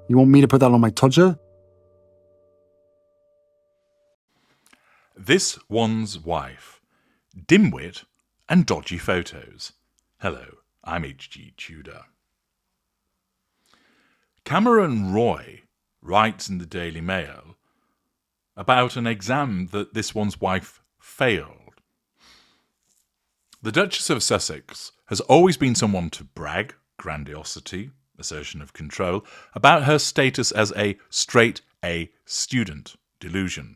You want me to put that on my Tudor? This One's Wife, Dimwit and Dodgy Photos. Hello, I'm H.G. Tudor. Cameron Roy writes in the Daily Mail about an exam that this one's wife failed. The Duchess of Sussex has always been someone to brag, grandiosity, assertion of control, about her status as a straight A student, delusion.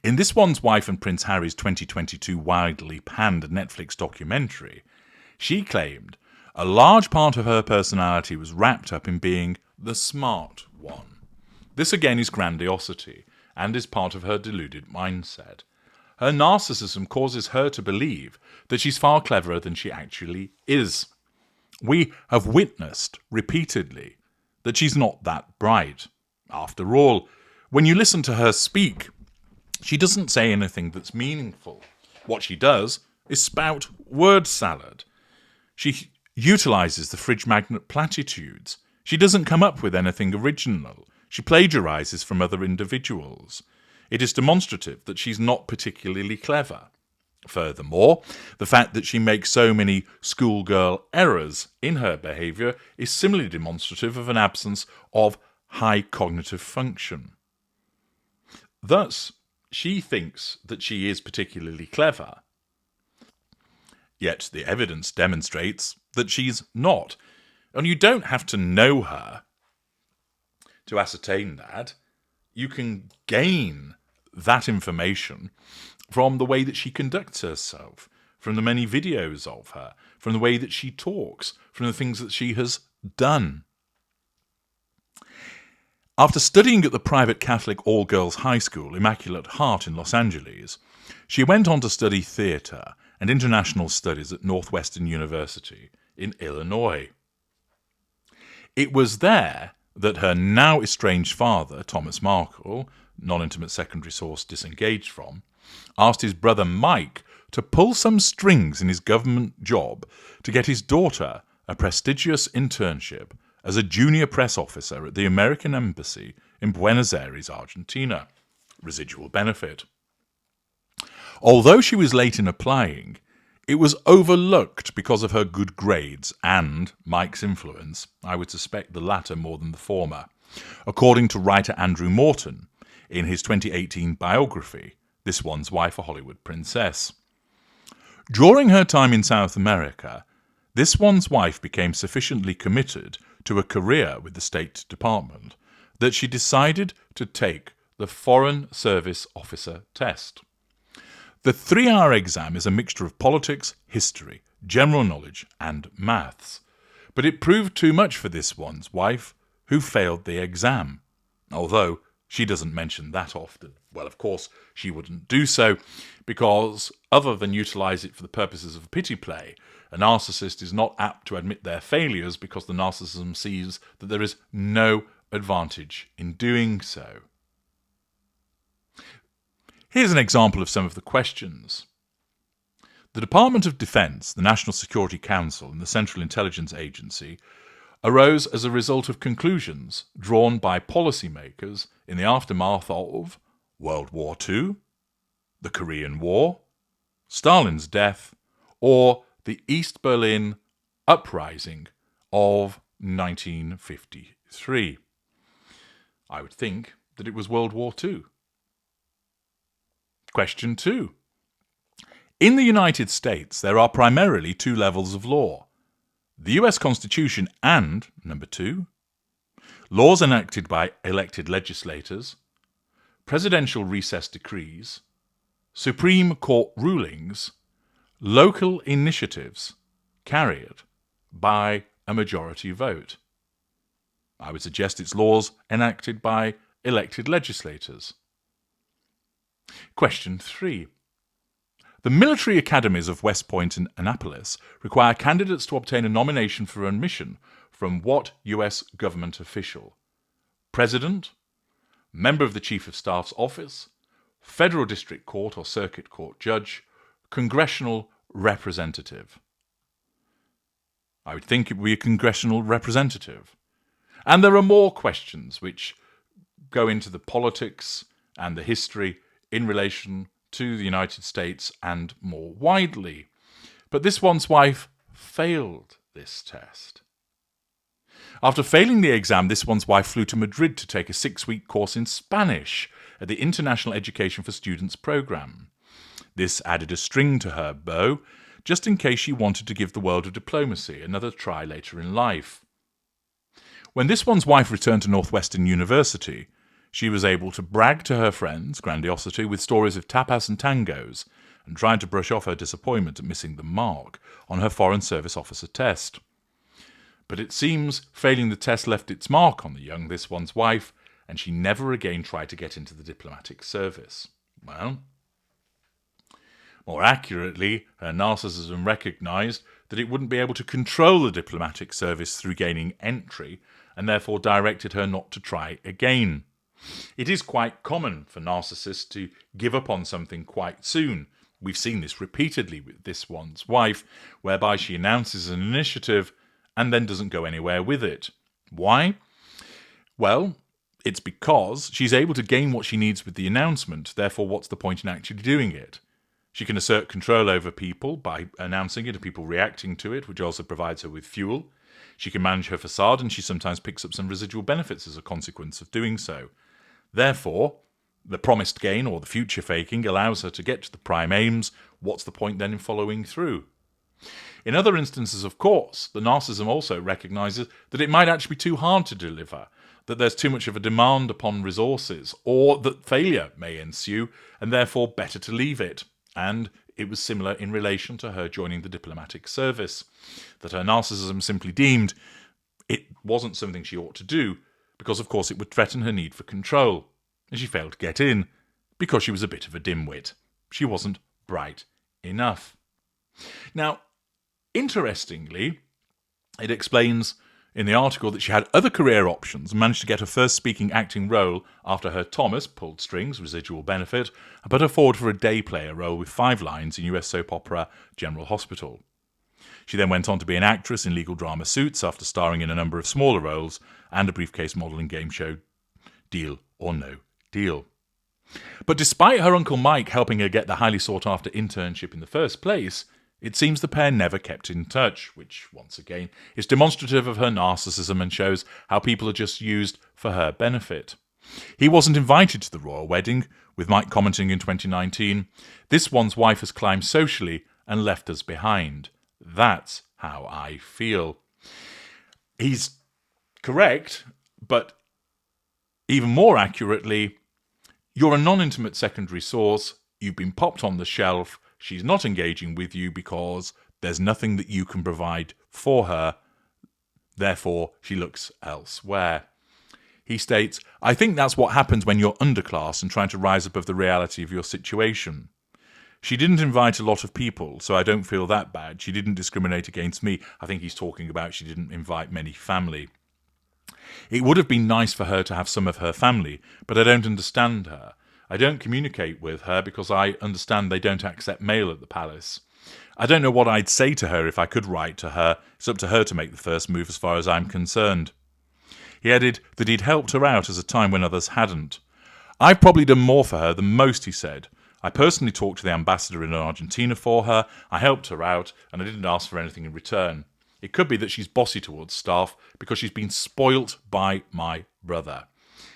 In This One's Wife and Prince Harry's 2022 widely panned Netflix documentary, she claimed a large part of her personality was wrapped up in being the smart one. This again is grandiosity and is part of her deluded mindset. Her narcissism causes her to believe that she's far cleverer than she actually is. We have witnessed repeatedly that she's not that bright. After all, when you listen to her speak, she doesn't say anything that's meaningful. What she does is spout word salad. She utilises the fridge magnet platitudes. She doesn't come up with anything original. She plagiarises from other individuals. It is demonstrative that she's not particularly clever. Furthermore, the fact that she makes so many schoolgirl errors in her behaviour is similarly demonstrative of an absence of high cognitive function. Thus, she thinks that she is particularly clever. Yet the evidence demonstrates that she's not. And you don't have to know her to ascertain that. You can gain that information from the way that she conducts herself, from the many videos of her, from the way that she talks, from the things that she has done. After studying at the private Catholic all-girls high school, Immaculate Heart in Los Angeles, she went on to study theatre and international studies at Northwestern University in Illinois. It was there that her now estranged father, Thomas Markle, non-intimate secondary source disengaged from, asked his brother Mike to pull some strings in his government job to get his daughter a prestigious internship as a junior press officer at the American Embassy in Buenos Aires, Argentina. Residual benefit. Although she was late in applying, it was overlooked because of her good grades and Mike's influence. I would suspect the latter more than the former, according to writer Andrew Morton in his 2018 biography, This One's Wife, a Hollywood Princess. During her time in South America, This One's Wife became sufficiently committed to a career with the State Department that she decided to take the Foreign Service Officer test. The 3-hour exam is a mixture of politics, history, general knowledge, and maths. But it proved too much for This One's Wife, who failed the exam. Although she doesn't mention that often. Well, of course, she wouldn't do so, because other than utilise it for the purposes of pity play, a narcissist is not apt to admit their failures because the narcissism sees that there is no advantage in doing so. Here's an example of some of the questions. The Department of Defense, the National Security Council, and the Central Intelligence Agency arose as a result of conclusions drawn by policymakers in the aftermath of World War II, the Korean War, Stalin's death, or the East Berlin Uprising of 1953. I would think that it was World War II. Question 2. In the United States, there are primarily 2 levels of law. The US Constitution and, number 2, laws enacted by elected legislators, presidential recess decrees, Supreme Court rulings, local initiatives carried by a majority vote. I would suggest it's laws enacted by elected legislators. Question 3. The military academies of West Point and Annapolis require candidates to obtain a nomination for admission from what US government official? President, member of the Chief of Staff's office, Federal District Court or Circuit Court judge, congressional representative. I would think it would be a congressional representative. And there are more questions which go into the politics and the history in relation to the United States and more widely. But this one's wife failed this test. After failing the exam, this one's wife flew to Madrid to take a 6-week course in Spanish at the International Education for Students program. This added a string to her bow, just in case she wanted to give the world of diplomacy another try later in life. When this one's wife returned to Northwestern University, she was able to brag to her friends' grandiosity with stories of tapas and tangos, and tried to brush off her disappointment at missing the mark on her Foreign Service Officer test. But it seems failing the test left its mark on the young this one's wife, and she never again tried to get into the diplomatic service. Well, more accurately, her narcissism recognised that it wouldn't be able to control the diplomatic service through gaining entry, and therefore directed her not to try again. It is quite common for narcissists to give up on something quite soon. We've seen this repeatedly with this one's wife, whereby she announces an initiative and then doesn't go anywhere with it. Why? Well, it's because she's able to gain what she needs with the announcement, therefore what's the point in actually doing it? She can assert control over people by announcing it and people reacting to it, which also provides her with fuel. She can manage her facade, and she sometimes picks up some residual benefits as a consequence of doing so. Therefore, the promised gain or the future faking allows her to get to the prime aims. What's the point then in following through? In other instances, of course, the narcissism also recognises that it might actually be too hard to deliver, that there's too much of a demand upon resources, or that failure may ensue, and therefore better to leave it. And it was similar in relation to her joining the diplomatic service, that her narcissism simply deemed it wasn't something she ought to do, because of course it would threaten her need for control, and she failed to get in, because she was a bit of a dimwit. She wasn't bright enough. Now, interestingly, it explains in the article that she had other career options and managed to get her first speaking acting role after her Thomas pulled strings, residual benefit, and put her forward for a day player role with 5 lines in US soap opera General Hospital. She then went on to be an actress in legal drama Suits after starring in a number of smaller roles and a briefcase modelling game show Deal or No Deal. But despite her Uncle Mike helping her get the highly sought-after internship in the first place, it seems the pair never kept in touch, which, once again, is demonstrative of her narcissism and shows how people are just used for her benefit. He wasn't invited to the royal wedding, with Mike commenting in 2019, "This one's wife has climbed socially and left us behind. That's how I feel." He's correct, but even more accurately, you're a non-intimate secondary source, you've been popped on the shelf, she's not engaging with you because there's nothing that you can provide for her, therefore she looks elsewhere. He states, "I think that's what happens when you're underclass and trying to rise above the reality of your situation. She didn't invite a lot of people, so I don't feel that bad. She didn't discriminate against me." I think he's talking about she didn't invite many family. "It would have been nice for her to have some of her family, but I don't understand her. I don't communicate with her because I understand they don't accept mail at the palace. I don't know what I'd say to her if I could write to her. It's up to her to make the first move as far as I'm concerned." He added that he'd helped her out at a time when others hadn't. "I've probably done more for her than most," he said. "I personally talked to the ambassador in Argentina for her, I helped her out, and I didn't ask for anything in return. It could be that she's bossy towards staff because she's been spoilt by my brother.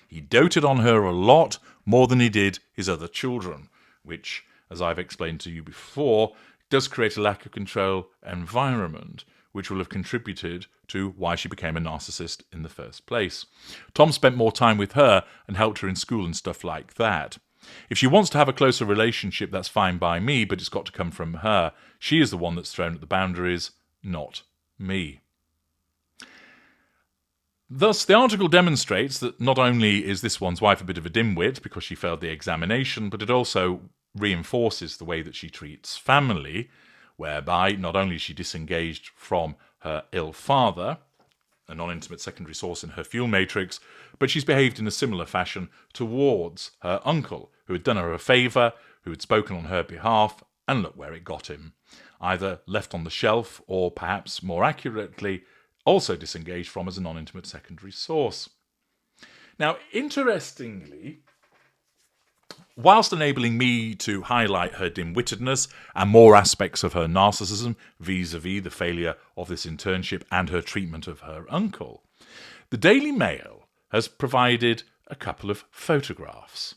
He doted on her a lot, more than he did his other children, which, as I've explained to you before, does create a lack of control environment, which will have contributed to why she became a narcissist in the first place. Tom spent more time with her and helped her in school and stuff like that. If she wants to have a closer relationship, that's fine by me, but it's got to come from her. She is the one that's thrown at the boundaries, not me." Thus, the article demonstrates that not only is this one's wife a bit of a dimwit because she failed the examination, but it also reinforces the way that she treats family, whereby not only is she disengaged from her ill father, a non-intimate secondary source in her fuel matrix, but she's behaved in a similar fashion towards her uncle, who had done her a favour, who had spoken on her behalf, and look where it got him. Either left on the shelf, or perhaps more accurately, also disengaged from as a non-intimate secondary source. Now, interestingly, whilst enabling me to highlight her dim-wittedness and more aspects of her narcissism vis-a-vis the failure of this internship and her treatment of her uncle, the Daily Mail has provided a couple of photographs.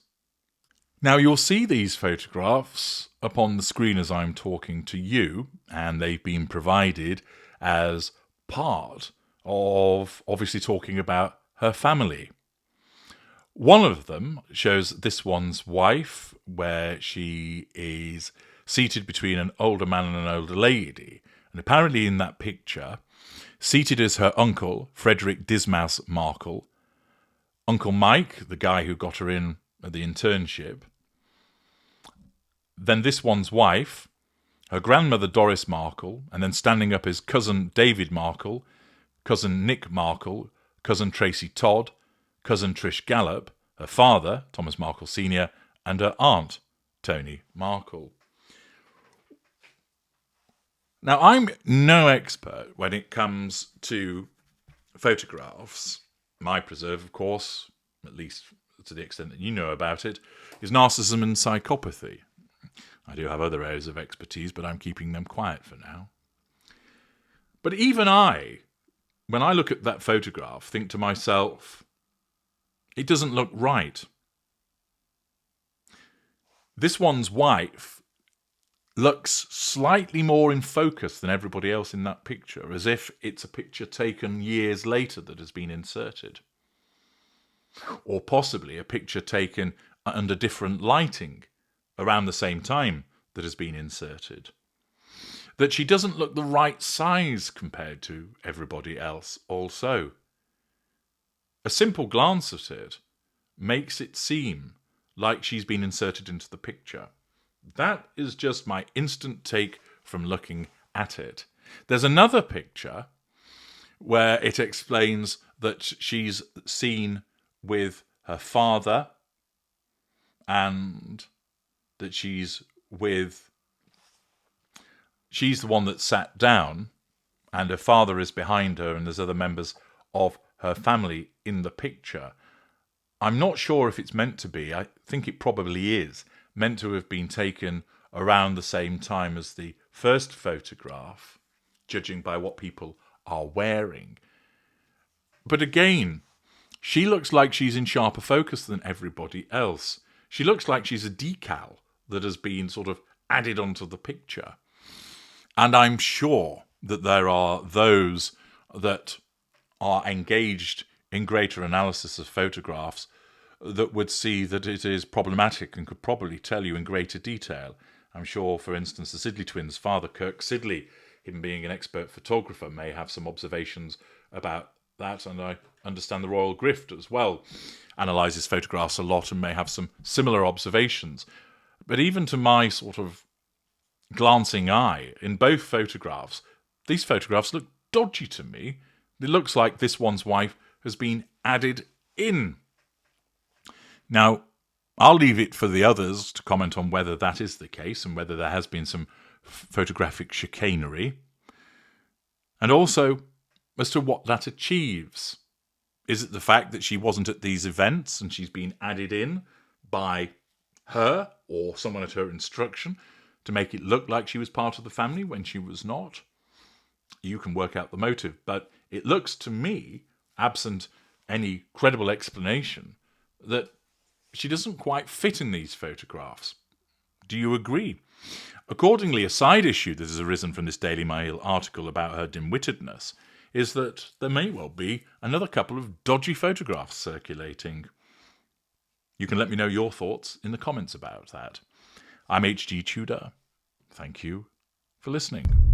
Now, you'll see these photographs upon the screen as I'm talking to you, and they've been provided as part of obviously talking about her family. One of them shows this one's wife, where she is seated between an older man and an older lady. And apparently in that picture, seated is her uncle, Frederick Dismas Markle, Uncle Mike, the guy who got her in at the internship, then this one's wife, her grandmother Doris Markle, and then standing up is cousin David Markle, cousin Nick Markle, cousin Tracy Todd, cousin Trish Gallop, her father, Thomas Markle Sr., and her aunt, Tony Markle. Now, I'm no expert when it comes to photographs. My preserve, of course, at least to the extent that you know about it, is narcissism and psychopathy. I do have other areas of expertise, but I'm keeping them quiet for now. But even I, when I look at that photograph, think to myself, it doesn't look right. This one's wife looks slightly more in focus than everybody else in that picture, as if it's a picture taken years later that has been inserted. Or possibly a picture taken under different lighting around the same time that has been inserted. That she doesn't look the right size compared to everybody else also. A simple glance at it makes it seem like she's been inserted into the picture. That is just my instant take from looking at it. There's another picture where it explains that she's seen with her father and that she's the one that sat down and her father is behind her and there's other members of her family in the picture. I'm not sure if it's meant to be. I think it probably is meant to have been taken around the same time as the first photograph, judging by what people are wearing. But again, she looks like she's in sharper focus than everybody else. She looks like she's a decal that has been sort of added onto the picture. And I'm sure that there are those that are engaged in greater analysis of photographs that would see that it is problematic and could probably tell you in greater detail. I'm sure, for instance, the Sidley twins' father, Kirk Sidley, him being an expert photographer, may have some observations about that, and I understand the Royal Grift as well analyses photographs a lot and may have some similar observations. But even to my sort of glancing eye, in both photographs, these photographs look dodgy to me. It looks like this one's wife has been added in. Now, I'll leave it for the others to comment on whether that is the case and whether there has been some photographic chicanery. And also, as to what that achieves. Is it the fact that she wasn't at these events and she's been added in by her or someone at her instruction to make it look like she was part of the family when she was not? You can work out the motive, but it looks to me, absent any credible explanation, that she doesn't quite fit in these photographs. Do you agree? Accordingly, a side issue that has arisen from this Daily Mail article about her dim-wittedness is that there may well be another couple of dodgy photographs circulating. You can let me know your thoughts in the comments about that. I'm HG Tudor. Thank you for listening.